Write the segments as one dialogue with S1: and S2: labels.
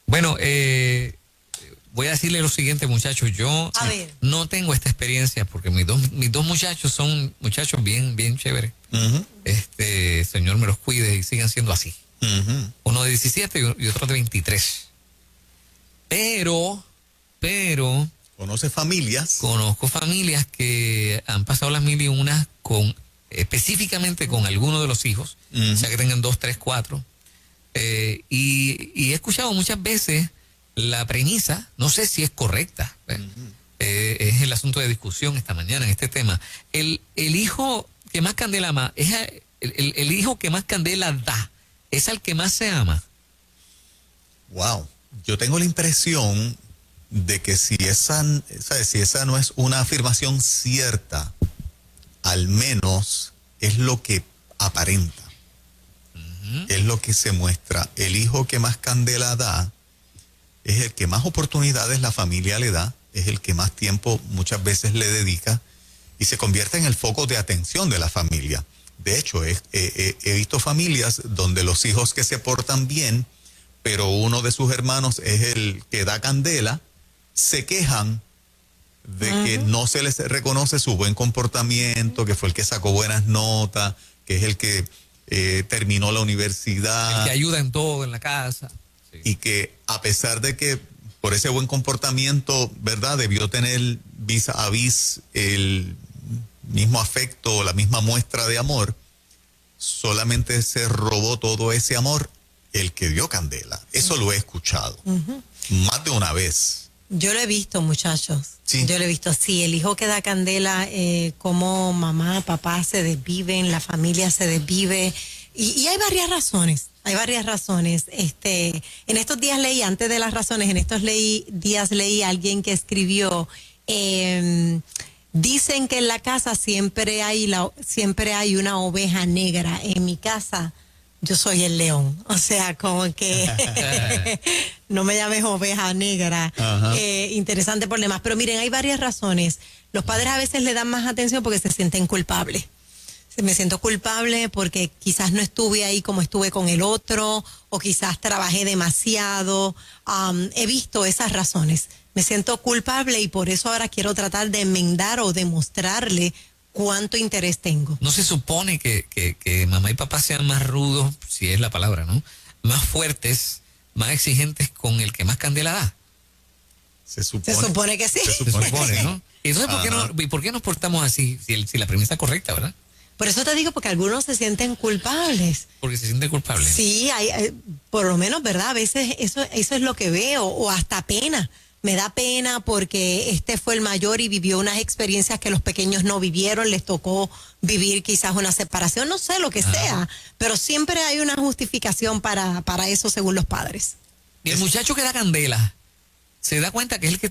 S1: Bueno, voy a decirle lo siguiente, muchachos. Yo no tengo esta experiencia porque mis dos muchachos son muchachos bien chéveres. Señor me los cuide y sigan siendo así. Uno de 17 y otro de 23. Pero...
S2: ¿Conoce familias?
S1: Conozco familias que han pasado las 1001 específicamente con alguno de los hijos, o sea que tengan 2, 3, 4. Y he escuchado muchas veces la premisa, no sé si es correcta, es el asunto de discusión esta mañana en este tema. El hijo que más candela ama, el hijo que más candela da, es al que más se ama.
S2: Wow, yo tengo la impresión de que si esa no es una afirmación cierta, al menos es lo que aparenta. Es lo que se muestra. El hijo que más candela da es el que más oportunidades la familia le da, es el que más tiempo muchas veces le dedica y se convierte en el foco de atención de la familia. De hecho, he visto familias donde los hijos que se portan bien, pero uno de sus hermanos es el que da candela, se quejan de que no se les reconoce su buen comportamiento, que fue el que sacó buenas notas, que es el que terminó la universidad.
S1: El que ayuda en todo en la casa. Sí.
S2: Y que a pesar de que por ese buen comportamiento, ¿verdad?, debió tener vis a vis el mismo afecto, la misma muestra de amor, solamente se robó todo ese amor el que dio candela. Eso lo he escuchado más de una vez.
S3: Yo lo he visto, muchachos.
S2: Sí.
S3: Yo lo he visto. Sí, el hijo que da candela, como mamá, papá se desviven, la familia se desvive. Y hay varias razones. Hay varias razones. En estos días leí, antes de las razones, en estos días leí a alguien que escribió, dicen que en la casa siempre hay una oveja negra. En mi casa yo soy el león, o sea, como que no me llames oveja negra. Interesante por demás. Pero miren, hay varias razones. Los padres a veces le dan más atención porque se sienten culpables. Me siento culpable porque quizás no estuve ahí como estuve con el otro, o quizás trabajé demasiado. He visto esas razones. Me siento culpable y por eso ahora quiero tratar de enmendar o demostrarle cuánto interés tengo.
S1: No se supone que mamá y papá sean más rudos, si es la palabra, ¿no? Más fuertes, más exigentes con el que más candela da.
S2: Se supone
S3: que sí.
S1: Se supone, ¿no? Entonces, ¿por qué nos portamos así? Si la premisa es correcta, ¿verdad?
S3: Por eso te digo, porque algunos se sienten culpables.
S1: Porque se sienten culpables.
S3: Sí, hay, por lo menos, ¿verdad? A veces eso es lo que veo, o hasta pena. Me da pena porque este fue el mayor y vivió unas experiencias que los pequeños no vivieron, les tocó vivir quizás una separación, no sé, lo que sea, pero siempre hay una justificación para eso según los padres.
S1: Y el muchacho que da candela, ¿se da cuenta que es el que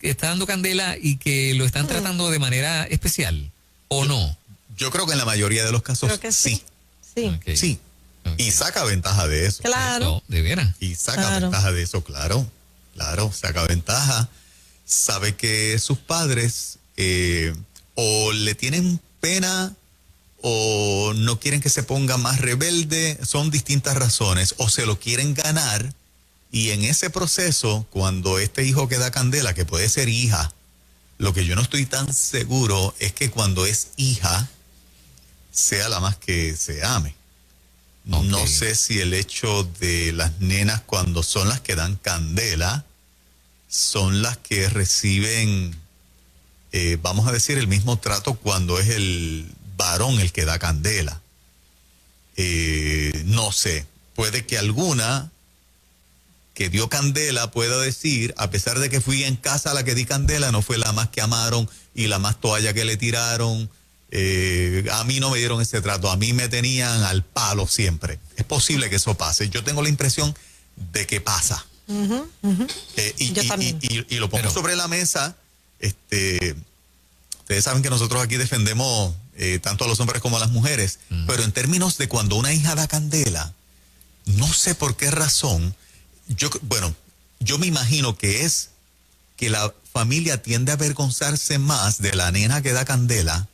S1: está dando candela y que lo están tratando de manera especial o no?
S2: Yo creo que en la mayoría de los casos sí.
S3: Sí.
S1: Okay.
S2: Sí. Okay. Y saca ventaja de eso.
S3: Claro.
S1: Eso, de veras.
S2: Y saca ventaja de eso, claro. Claro, saca ventaja. Sabe que sus padres o le tienen pena o no quieren que se ponga más rebelde. Son distintas razones. O se lo quieren ganar. Y en ese proceso, cuando este hijo que da candela, que puede ser hija, lo que yo no estoy tan seguro es que cuando es hija, sea la más que se ame. Okay. No sé si el hecho de las nenas cuando son las que dan candela, son las que reciben, vamos a decir, el mismo trato cuando es el varón el que da candela. No sé, puede que alguna que dio candela pueda decir, a pesar de que fui en casa la que di candela, no fue la más que amaron y la más toalla que le tiraron. A mí no me dieron ese trato, a mí me tenían al palo siempre. Es posible que eso pase. Yo tengo la impresión de que pasa.
S3: Yo también.
S2: Y lo pongo sobre la mesa. Ustedes saben que nosotros aquí defendemos tanto a los hombres como a las mujeres, pero en términos de cuando una hija da candela, no sé por qué razón, yo me imagino que es que la familia tiende a avergonzarse más de la nena que da candela,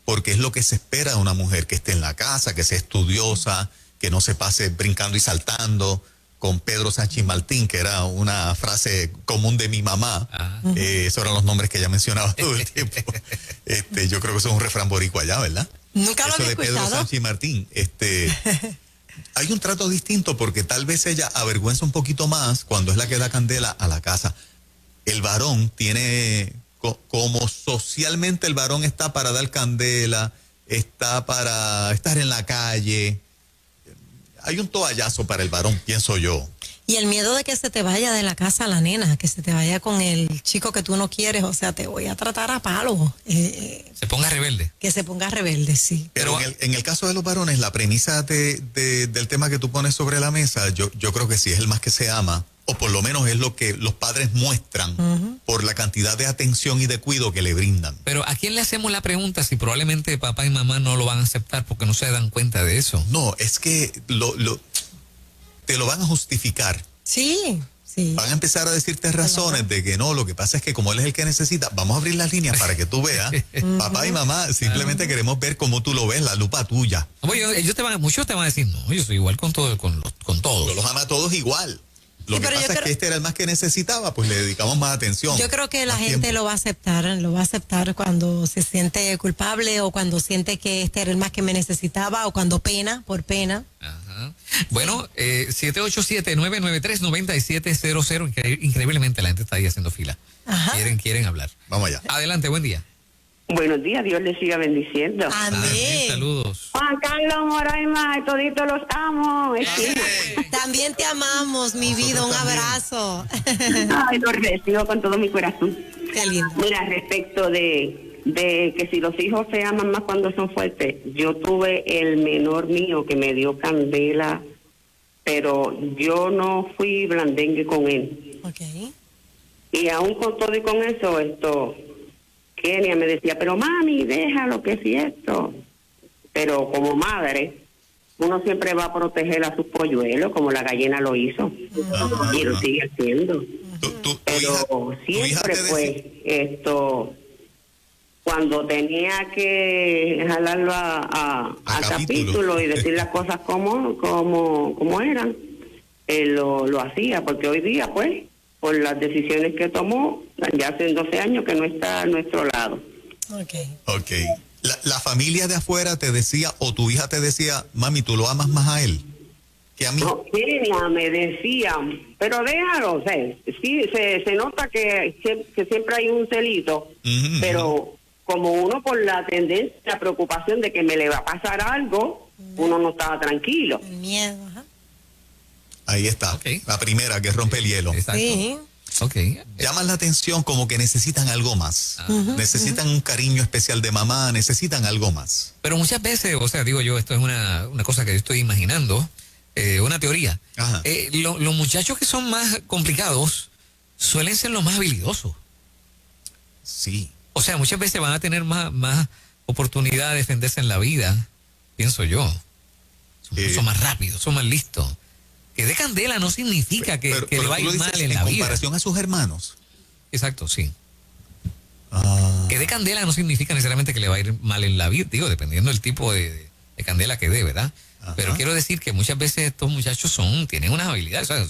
S2: porque es lo que se espera de una mujer, que esté en la casa, que sea estudiosa, que no se pase brincando y saltando, con Pedro Sánchez Martín, que era una frase común de mi mamá. Esos eran los nombres que ella mencionaba todo el tiempo. Yo creo que eso es un refrán boricua allá, ¿verdad?
S3: Nunca lo había escuchado.
S2: Pedro Sánchez Martín. Hay un trato distinto porque tal vez ella avergüenza un poquito más cuando es la que da candela a la casa. El varón tiene, como socialmente el varón está para dar candela, está para estar en la calle. Hay un toallazo para el varón, pienso yo.
S3: Y el miedo de que se te vaya de la casa la nena, que se te vaya con el chico que tú no quieres, o sea, te voy a tratar a palo.
S1: Se ponga rebelde.
S3: Que se ponga rebelde, sí.
S2: Pero en el caso de los varones, la premisa del tema que tú pones sobre la mesa, yo creo que sí es el más que se ama, o por lo menos es lo que los padres muestran por la cantidad de atención y de cuidado que le brindan.
S1: Pero ¿a quién le hacemos la pregunta si probablemente papá y mamá no lo van a aceptar porque no se dan cuenta de eso?
S2: No, es que te lo van a justificar.
S3: Sí, sí.
S2: Van a empezar a decirte razones de que no, lo que pasa es que como él es el que necesita, vamos a abrir las líneas para que tú veas. Papá y mamá simplemente queremos ver cómo tú lo ves, la lupa tuya.
S1: Muchos te van a decir, no, yo soy igual con todos.
S2: Yo los ama a todos igual. Lo que pasa es que este era el más que necesitaba, pues le dedicamos más atención.
S3: Yo creo que la gente lo va a aceptar cuando se siente culpable o cuando siente que este era el más que me necesitaba o cuando por pena.
S1: Ajá. Bueno, 787-993-9700. Increíblemente la gente está ahí haciendo fila.
S3: Ajá.
S1: Quieren hablar.
S2: Vamos allá.
S1: Adelante, buen día.
S4: Buenos días, Dios les siga bendiciendo.
S3: Amén.
S1: Saludos.
S4: Juan Carlos Moraima, toditos los amo.
S3: También te amamos, mi vida, un abrazo.
S4: Ay, lo recibo con todo mi corazón.
S3: Qué lindo.
S4: Mira, respecto de que si los hijos se aman más cuando son fuertes, yo tuve el menor mío que me dio candela, pero yo no fui blandengue con él.
S3: Okay.
S4: Y aún con todo y con eso, Kenia me decía, pero mami, déjalo, que si esto. Pero como madre, uno siempre va a proteger a sus polluelos, como la gallina lo hizo. Y lo sigue haciendo. Pero siempre, pues, cuando tenía que jalarlo a capítulo y decir las cosas como eran, él lo hacía, porque hoy día, pues, por las decisiones que tomó, ya hace 12 años que no está a nuestro lado.
S2: Ok. La familia de afuera te decía, o tu hija te decía, mami, ¿tú lo amas más a él que a mí?
S4: No, Kenia me decía, pero déjalo, o sea, sí, se nota que siempre hay un celito, pero como uno por la tendencia, la preocupación de que me le va a pasar algo, uno no estaba tranquilo.
S3: El miedo, ajá.
S2: Ahí está, la primera que rompe el hielo.
S1: Exacto.
S3: Sí.
S1: Okay.
S2: Llaman la atención como que necesitan algo más. Necesitan un cariño especial de mamá, necesitan algo más.
S1: Pero muchas veces, o sea, digo yo, esto es una cosa que yo estoy imaginando, una teoría. Los muchachos que son más complicados suelen ser los más habilidosos.
S2: Sí.
S1: O sea, muchas veces van a tener más oportunidad de defenderse en la vida, pienso yo. Son más rápidos, son más listos. Que de candela no significa que le va a ir mal en la vida.
S2: En comparación a sus hermanos.
S1: Exacto, sí. Que de candela no significa necesariamente que le va a ir mal en la vida, digo, dependiendo del tipo de candela que dé, ¿verdad? Ajá. Pero quiero decir que muchas veces estos muchachos tienen unas habilidades, o sea,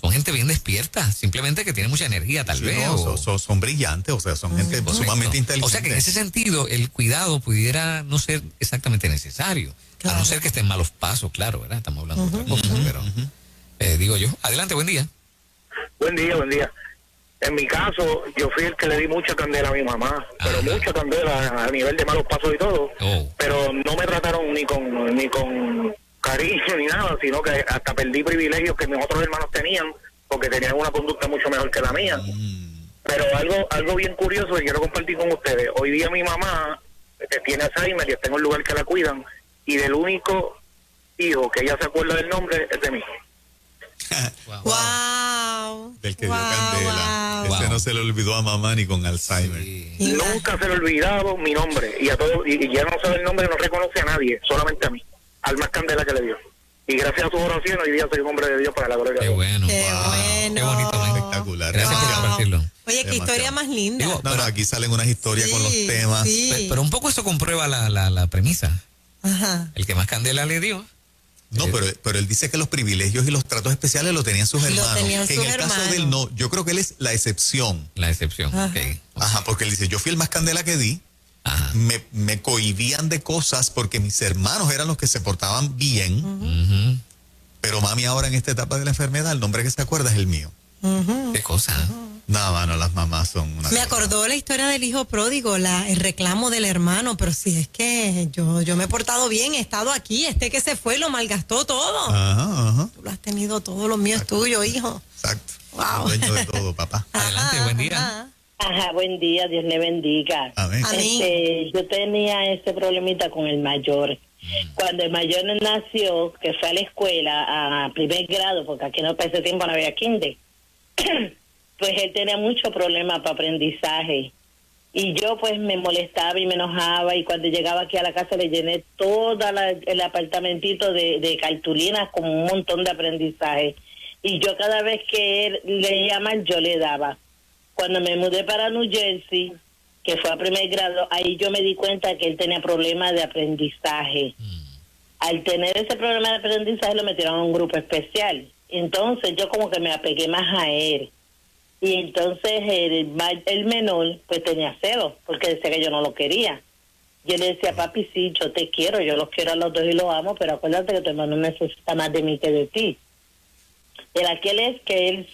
S1: son gente bien despierta, simplemente que tienen mucha energía tal vez.
S2: No, son brillantes, o sea, son gente sumamente inteligente.
S1: O sea que en ese sentido el cuidado pudiera no ser exactamente necesario, a no ser que estén malos pasos, claro, ¿verdad? Estamos hablando de otra cosa, pero digo yo. Adelante, buen día.
S5: Buen día. En mi caso, yo fui el que le di mucha candela a mi mamá, pero mucha candela a nivel de malos pasos y todo, pero no me trataron ni con cariño ni nada, sino que hasta perdí privilegios que mis otros hermanos tenían, porque tenían una conducta mucho mejor que la mía. Pero algo bien curioso que quiero compartir con ustedes. Hoy día mi mamá tiene Alzheimer y está en un lugar que la cuidan, y del único hijo que ella se acuerda del nombre es de mí.
S3: Wow.
S2: Del que dio candela. Ese no se le olvidó a mamá ni con Alzheimer.
S5: Sí. Nunca se le ha olvidado mi nombre, y a todos, y ya no sabe el nombre, no reconoce a nadie, solamente a mí, al más candela que le dio. Y gracias a su oración hoy día soy un hombre de Dios para la gloria de Dios.
S1: Qué bueno.
S3: Qué
S1: bonito,
S2: espectacular.
S1: Gracias por compartirlo.
S3: Oye, qué historia más linda.
S1: Digo,
S2: pero aquí salen unas historias con los temas.
S3: Sí.
S1: Pero un poco eso comprueba la premisa.
S3: Ajá.
S1: El que más candela le dio.
S2: No, pero él dice que los privilegios y los tratos especiales lo tenían sus hermanos. Que en el caso de él no, yo creo que él es la excepción.
S1: La excepción, ok.
S2: Ajá, porque él dice, yo fui el más candela que di. Me cohibían de cosas porque mis hermanos eran los que se portaban bien. Pero mami ahora en esta etapa de la enfermedad, el nombre que se acuerda es el mío.
S1: ¿Qué cosa?
S2: No, mano, las mamás son una
S3: Me acordó la historia del hijo pródigo, el reclamo del hermano, pero si es que yo me he portado bien, he estado aquí, que se fue lo malgastó todo. Tú lo has tenido todo, lo mío es tuyo, hijo.
S2: Exacto.
S3: Wow.
S2: Dueño de todo, papá.
S1: Adelante, buen día.
S6: Buen día, Dios le bendiga.
S2: Amén.
S6: Yo tenía este problemita con el mayor. Cuando el mayor nació, que fue a la escuela a primer grado, porque aquí no, para ese tiempo no había kinder, pues él tenía mucho problema para aprendizaje. Y yo pues me molestaba y me enojaba, y cuando llegaba aquí a la casa le llené todo el apartamentito de cartulinas con un montón de aprendizaje. Y yo cada vez que él leía mal, yo le daba. Cuando me mudé para New Jersey, que fue a primer grado, ahí yo me di cuenta que él tenía problemas de aprendizaje. Al tener ese problema de aprendizaje lo metieron a un grupo especial. Entonces yo como que me apegué más a él. Y entonces el menor pues tenía celos, porque decía que yo no lo quería. Yo le decía, papi, sí, yo te quiero, yo los quiero a los dos y los amo, pero acuérdate que tu hermano necesita más de mí que de ti. El aquel es que él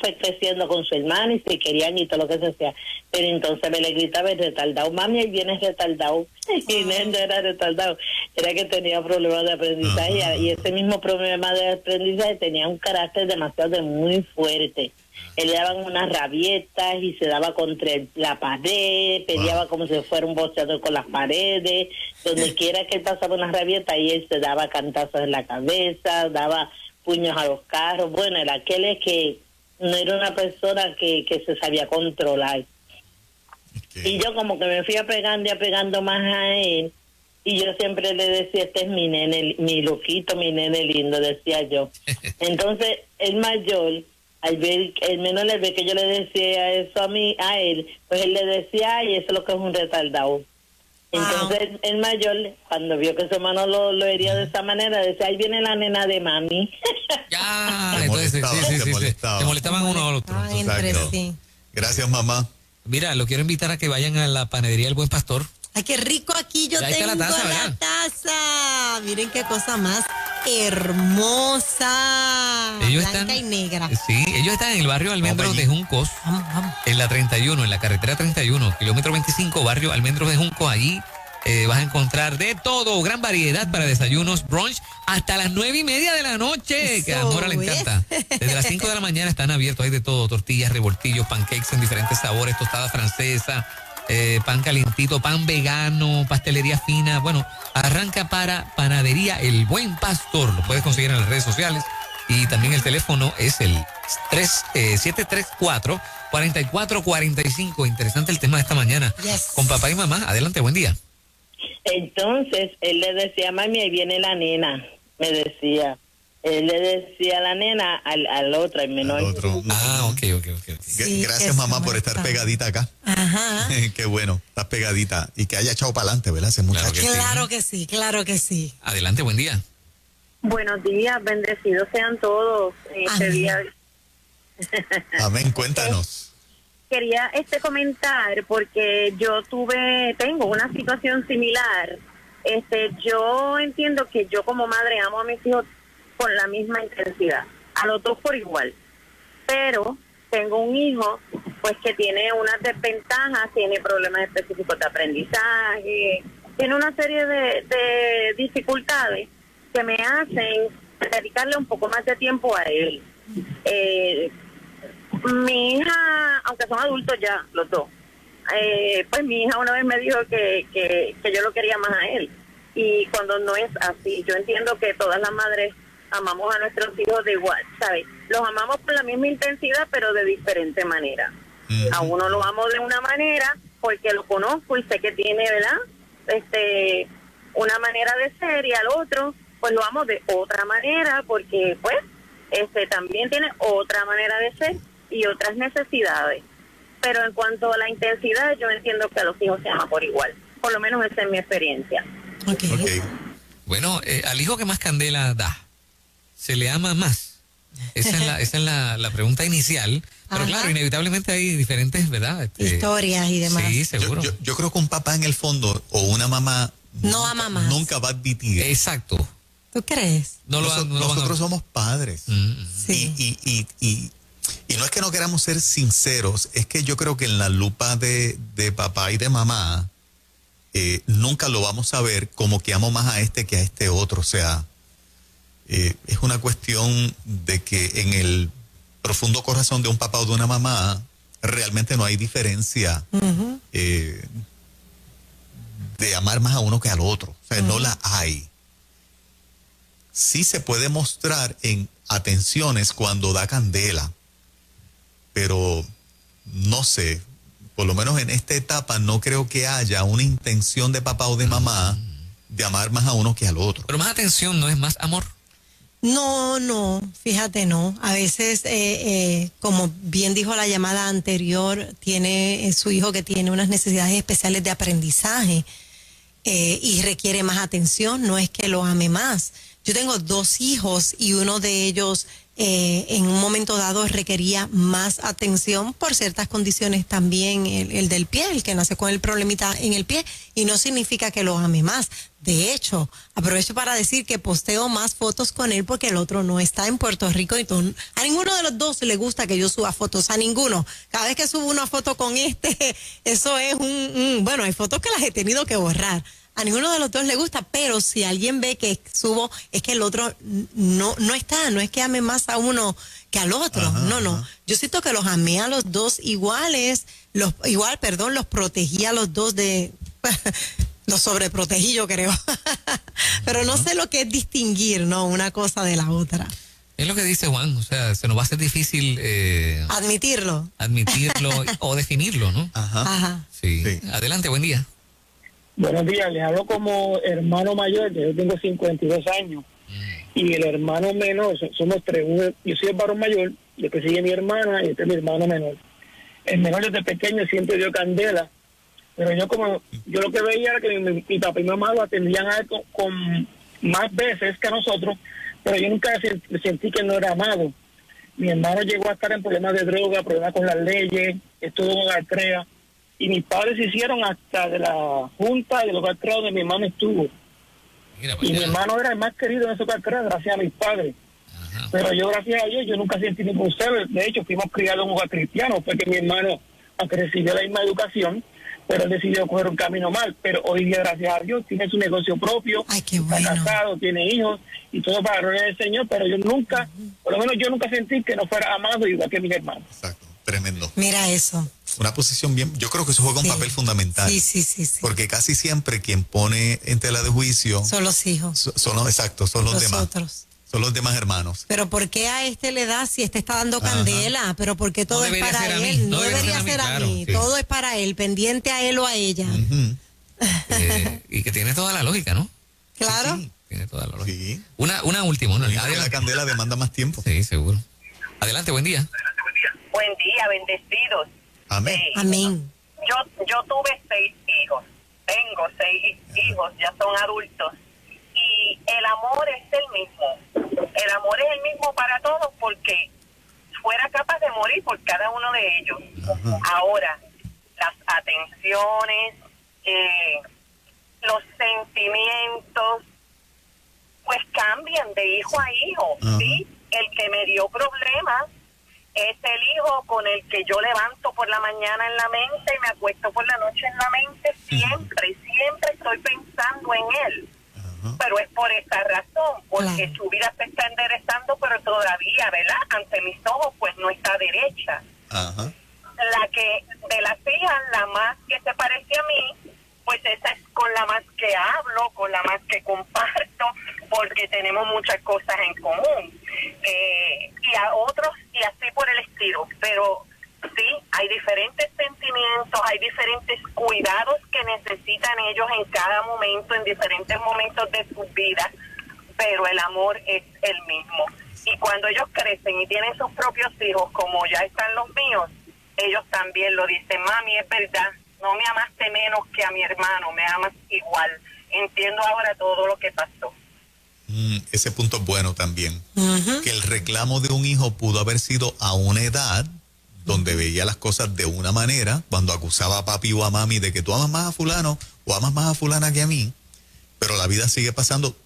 S6: fue creciendo con su hermano y se querían y todo lo que se hacía. Pero entonces me le gritaba el retardado, mami, él viene retardado. Y no era retardado, era que tenía problemas de aprendizaje. Y ese mismo problema de aprendizaje tenía un carácter demasiado muy fuerte. Él le daban unas rabietas y se daba contra la pared, peleaba como si fuera un boxeador con las paredes. Donde quiera que él pasaba unas rabietas y él se daba cantazos en la cabeza, daba puños a los carros. Bueno, era aquel es que no era una persona que se sabía controlar. Y yo como que me fui apegando más a él, y yo siempre le decía, este es mi nene, mi loquito, mi nene lindo, decía yo. Entonces el mayor, al ver, el menor al ver que yo le decía eso a él, pues él le decía, ay, eso es lo que es un retardado. Entonces el mayor, cuando vio que su hermano lo hería de esa manera, decía, ahí viene la nena de mami.
S1: Ya, entonces se molestaban uno al otro.
S3: Sí.
S2: Gracias, mamá.
S1: Mira, lo quiero invitar a que vayan a la panadería El Buen Pastor.
S3: Ay, qué rico aquí, yo
S1: Ya
S3: tengo
S1: está la taza.
S3: Miren qué cosa más hermosa. Blanca y negra.
S1: Sí, ellos están en el barrio Almendros de Juncos.
S3: Vamos.
S1: En la 31, en la carretera 31, kilómetro 25, barrio Almendros de Juncos. Allí vas a encontrar de todo, gran variedad para desayunos, brunch, hasta las 9:30 de la noche, que a Nora le encanta. Desde las 5 de la mañana están abiertos, hay de todo, tortillas, revoltillos, pancakes en diferentes sabores, tostada francesa, pan calientito, pan vegano, pastelería fina. Bueno, arranca para Panadería El Buen Pastor. Lo puedes conseguir en las redes sociales. Y también el teléfono es el 734-4445. Interesante el tema de esta mañana.
S3: Yes.
S1: Con papá y mamá. Adelante, buen día.
S6: Entonces él le decía, mami, ahí viene la nena, me decía. Él le decía a la nena al otro, al menor.
S2: Ok.
S3: Sí,
S2: gracias, mamá, por estar pegadita acá.
S3: Ajá.
S2: Qué bueno, estás pegadita. Y que haya echado para adelante, ¿verdad? Ese muchacho.
S3: Claro que sí.
S1: Adelante, buen día.
S7: Buenos días, bendecidos sean todos este día.
S2: Amén, cuéntanos.
S7: Quería comentar porque tengo una situación similar. Yo entiendo que yo como madre amo a mis hijos con la misma intensidad, a los dos por igual. Pero tengo un hijo pues que tiene unas desventajas, tiene problemas específicos de aprendizaje, tiene una serie de dificultades que me hacen dedicarle un poco más de tiempo a él. Mi hija, aunque son adultos ya, los dos, pues mi hija una vez me dijo que yo lo quería más a él. Y cuando no es así, yo entiendo que todas las madres amamos a nuestros hijos de igual, ¿sabes? Los amamos con la misma intensidad, pero de diferente manera. A uno lo amo de una manera porque lo conozco y sé que tiene, ¿verdad? Una manera de ser, y al otro pues lo amo de otra manera porque pues también tiene otra manera de ser y otras necesidades. Pero en cuanto a la intensidad, yo entiendo que a los hijos se ama por igual. Por lo menos esa es mi experiencia.
S3: Okay.
S1: Bueno, al hijo que más candela da, ¿se le ama más? Esa es la pregunta inicial. Pero
S3: Ajá.
S1: claro, inevitablemente hay diferentes, ¿verdad?
S3: Historias y demás.
S1: Sí, seguro.
S2: Yo creo que un papá en el fondo o una mamá
S3: No ama más.
S2: nunca va a admitir.
S1: Exacto.
S3: ¿Tú crees?
S2: Nosotros somos padres.
S3: Sí.
S2: Y no es que no queramos ser sinceros, es que yo creo que en la lupa de papá y de mamá, nunca lo vamos a ver como que amo más a este que a este otro. O sea, es una cuestión de que en el profundo corazón de un papá o de una mamá realmente no hay diferencia de amar más a uno que al otro. O sea, no la hay. Sí se puede mostrar en atenciones cuando da candela, pero no sé, por lo menos en esta etapa no creo que haya una intención de papá o de mamá de amar más a uno que al otro.
S1: Pero más atención no es más amor.
S3: No, fíjate, no. A veces, como bien dijo la llamada anterior, tiene su hijo que tiene unas necesidades especiales de aprendizaje y requiere más atención, no es que lo ame más. Yo tengo 2 hijos y uno de ellos en un momento dado requería más atención por ciertas condiciones también, el del pie, el que nace con el problemita en el pie, y no significa que lo ame más. De hecho, aprovecho para decir que posteo más fotos con él porque el otro no está en Puerto Rico y a ninguno de los dos le gusta que yo suba fotos, a ninguno. Cada vez que subo una foto con eso es bueno, hay fotos que las he tenido que borrar. A ninguno de los dos le gusta, pero si alguien ve que subo, es que el otro no está, no es que ame más a uno que al otro, no. Yo siento que los amé a los dos iguales, los protegí a los dos los sobreprotegí, yo creo. Pero no sé lo que es distinguir, ¿no? Una cosa de la otra.
S1: Es lo que dice Juan, o sea, se nos va a hacer difícil
S3: admitirlo
S1: o definirlo, ¿no?
S3: Ajá.
S1: Sí. Adelante, buen día.
S8: Buenos días, les hablo como hermano mayor, yo tengo 52 años, y el hermano menor, somos 3, yo soy el varón mayor, después sigue mi hermana y este es mi hermano menor. El menor desde pequeño siempre dio candela, pero yo lo que veía era que mi papá y mi mamá lo atendían a él con más veces que a nosotros, pero yo nunca sentí que no era amado. Mi hermano llegó a estar en problemas de droga, problemas con las leyes, estuvo en la CREA, y mis padres se hicieron hasta de la junta y de los carteros donde mi hermano estuvo. Y mi hermano era el más querido en esos carteros gracias a mis padres. Ajá. Pero yo, gracias a Dios, yo nunca sentí ningún celo. De hecho, fuimos criados en un hogar cristiano. Fue que mi hermano, aunque recibió la misma educación, pero él decidió coger un camino mal. Pero hoy día, gracias a Dios, tiene su negocio propio.
S3: Ay, qué bueno.
S8: Está casado, tiene hijos y todo para la gloria del Señor. Pero yo nunca, por lo menos yo nunca sentí que no fuera amado igual que mis hermanos.
S2: Exacto, tremendo.
S3: Mira eso.
S2: Una posición bien, yo creo que eso juega un papel fundamental.
S3: Sí.
S2: Porque casi siempre quien pone en tela de juicio
S3: son los hijos.
S2: Son los demás.
S3: Otros.
S2: Son los demás hermanos.
S3: Pero ¿por qué a este le da si este está dando candela? Pero ¿por qué todo es para él? No debería ser a mí. Claro, todo es para él, pendiente a él o a ella.
S1: Y que tiene toda la lógica, ¿no?
S3: Claro.
S1: Sí. Tiene toda la lógica.
S2: Sí.
S1: Una última.
S2: La candela demanda más tiempo.
S1: Sí, seguro. Adelante, buen día.
S9: Buen día, bendecidos.
S2: Amén.
S3: Amén.
S9: Yo tuve 6 hijos. Tengo 6 hijos, ya son adultos. Y el amor es el mismo. El amor es el mismo para todos porque fuera capaz de morir por cada uno de ellos. Ahora, las atenciones, los sentimientos, pues cambian de hijo a hijo, ¿sí? El que me dio problemas es el hijo con el que yo levanto por la mañana en la mente y me acuesto por la noche en la mente. Siempre estoy pensando en él. Pero es por esta razón, porque su vida se está enderezando, pero todavía, ¿verdad? Ante mis ojos, pues no está derecha. La que, de las hijas, la más que se parece a mí, pues esa es con la más que hablo, con la más que comparto, porque tenemos muchas cosas en común. Y a otros, y así por el estilo. Pero sí, hay diferentes sentimientos, hay diferentes cuidados que necesitan ellos en cada momento, en diferentes momentos de sus vidas, pero el amor es el mismo. Y cuando ellos crecen y tienen sus propios hijos, como ya están los míos, ellos también lo dicen: mami, es verdad, no me amaste menos que a mi hermano, me amas igual. entiendo ahora todo lo que pasó.
S2: Ese punto es bueno también. Que el reclamo de un hijo pudo haber sido a una edad donde veía las cosas de una manera, cuando acusaba a papi o a mami de que tú amas más a fulano o amas más a fulana que a mí, pero la vida sigue pasando,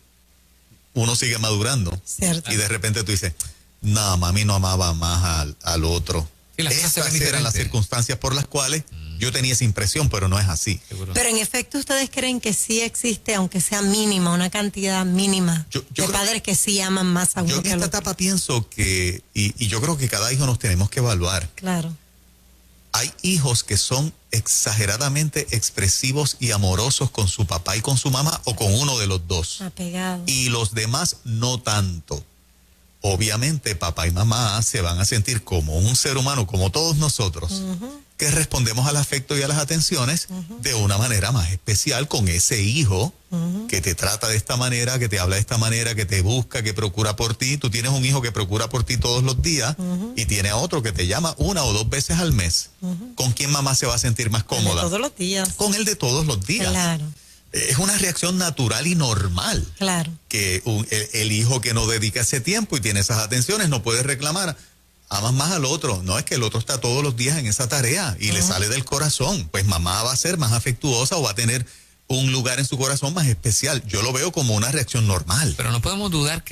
S2: uno sigue madurando.
S3: Cierto.
S2: Y de repente tú dices, no, mami no amaba más al otro.
S1: Sí,
S2: esas eran las circunstancias por las cuales yo tenía esa impresión, pero no es así.
S3: Pero en efecto, ¿ustedes creen que sí existe, aunque sea mínima, una cantidad mínima de padres que sí aman más a uno que al otro?
S2: Yo en esta etapa pienso que, y yo creo que cada hijo nos tenemos que evaluar.
S3: Claro.
S2: Hay hijos que son exageradamente expresivos y amorosos con su papá y con su mamá o con uno de los dos.
S3: Apegados.
S2: Y los demás no tanto. Obviamente papá y mamá se van a sentir como un ser humano, como todos nosotros, que respondemos al afecto y a las atenciones de una manera más especial con ese hijo que te trata de esta manera, que te habla de esta manera, que te busca, que procura por ti. Tú tienes un hijo que procura por ti todos los días y tiene a otro que te llama 1 o 2 veces al mes. ¿Con quién mamá se va a sentir más cómoda?
S3: Todos los días.
S2: Con el de todos los días.
S3: Claro.
S2: Es una reacción natural y normal.
S3: Claro.
S2: Que el hijo que no dedica ese tiempo y tiene esas atenciones no puede reclamar, amas más al otro. No, es que el otro está todos los días en esa tarea y le sale del corazón. Pues mamá va a ser más afectuosa o va a tener un lugar en su corazón más especial. Yo lo veo como una reacción normal.
S1: Pero no podemos dudar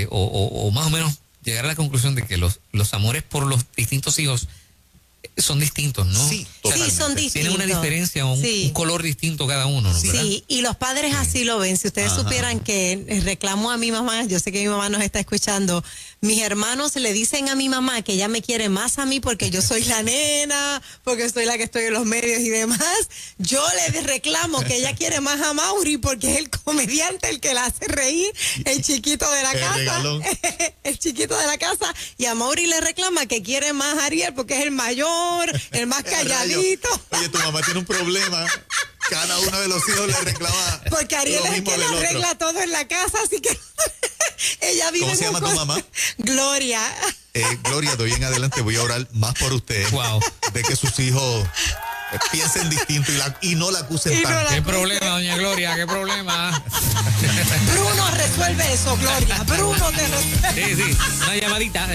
S1: o más o menos llegar a la conclusión de que los amores por los distintos hijos son distintos, ¿no?
S2: Sí,
S3: sí, son distintos.
S1: Tienen una diferencia, un color distinto cada uno, ¿no?
S3: Sí, y los padres así lo ven. Si ustedes supieran que reclamo a mi mamá, yo sé que mi mamá nos está escuchando, mis hermanos le dicen a mi mamá que ella me quiere más a mí porque yo soy la nena, porque soy la que estoy en los medios y demás. Yo le reclamo que ella quiere más a Mauri porque es el comediante, el que la hace reír, el chiquito de la casa. El chiquito de la casa. Y a Mauri le reclama que quiere más a Ariel porque es el mayor, el más calladito.
S2: Oye, tu mamá tiene un problema. Cada uno de los hijos le reclama.
S3: Porque Ariel es el que le arregla todo en la casa, así que ella vive.
S2: ¿Cómo se llama tu mamá?
S3: Gloria.
S2: Gloria, de hoy en adelante voy a orar más por usted.
S1: Wow.
S2: De que sus hijos piensen distinto y no la acusen tanto.
S1: ¿Qué problema, doña Gloria? ¿Qué problema?
S3: Bruno resuelve eso, Gloria. Bruno te resuelve.
S1: Sí, una llamadita.